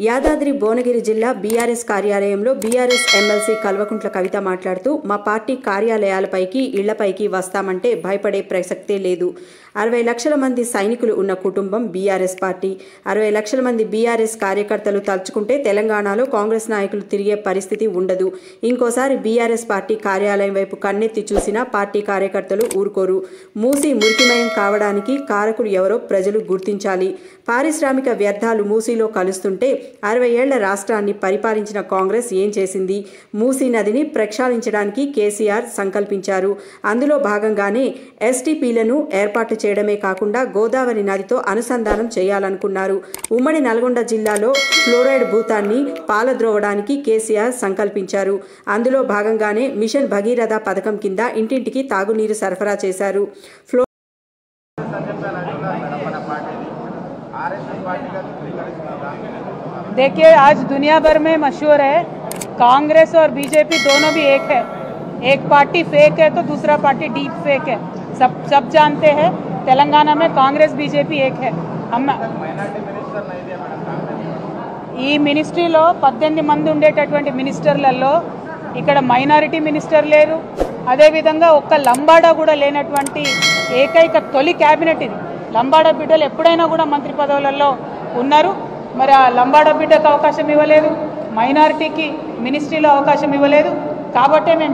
యాదాద్రి భువనగిరి జిల్లా బీఆర్ఎస్ కార్యాలయంలో BRS MLC Kalvakuntla Kavitha మాట్లాడుతూ మా పార్టీ కార్యాలయాలపైకి ఇళ్లపైకి వస్తామంటే భయపడే ప్రసక్తే లేదు. 60 లక్షల మంది సైనికులు ఉన్న కుటుంబం బీఆర్ఎస్ పార్టీ. 60 లక్షల మంది బీఆర్ఎస్ కార్యకర్తలు తలుచుకుంటే తెలంగాణలో కాంగ్రెస్ నాయకులు తిరిగే పరిస్థితి ఉండదు. ఇంకోసారి బీఆర్ఎస్ పార్టీ కార్యాలయం వైపు కన్నెత్తి చూసినా పార్టీ కార్యకర్తలు ఊరుకోరు. మూసి మురికిమయం కావడానికి కారకుడు ఎవరో ప్రజలు గుర్తించాలి. పారిశ్రామిక వ్యర్థాలు మూసీలో కలుస్తుంటే 60 ఏళ్ల రాష్ట్రాన్ని పరిపాలించిన కాంగ్రెస్ ఏం చేసింది? మూసీ నదిని ప్రక్షాళించడానికి కేసీఆర్ సంకల్పించారు. అందులో భాగంగానే ఎస్టీపీలను ఏర్పాటు చేయడమే కాకుండా గోదావరి నదితో అనుసంధానం చేయాలనుకున్నారు. ఉమ్మడి నల్గొండ జిల్లాలో ఫ్లోరైడ్ భూతాన్ని పాలద్రోవడానికి కేసీఆర్ సంకల్పించారు. అందులో భాగంగానే మిషన్ భగీరథ పథకం కింద ఇంటింటికి తాగునీరు సరఫరా చేశారు. देखिए, आज दुनिया भर में मशहूर है, कांग्रेस और बीजेपी दोनों भी एक है. एक पार्टी फेक है तो दूसरा पार्टी डीप फेक है. सब जानते हैं तेलंगाना में कांग्रेस बीजेपी एक है. हम ఈ మినిస్ట్రీలో 18 మంది ఉండేటటువంటి మినిస్టర్లలో ఇక్కడ మైనారిటీ మినిస్టర్ లేరు. అదేవిధంగా ఒక్క లంబాడా కూడా లేనటువంటి ఏకైక తొలి క్యాబినెట్ ఇది. లంబాడా బిడ్డలు ఎప్పుడైనా కూడా మంత్రి పదవులలో ఉన్నారు. మరి ఆ లంబాడా బిడ్డకు అవకాశం ఇవ్వలేదు, మైనారిటీకి మినిస్ట్రీలో అవకాశం ఇవ్వలేదు. కాబట్టే మేము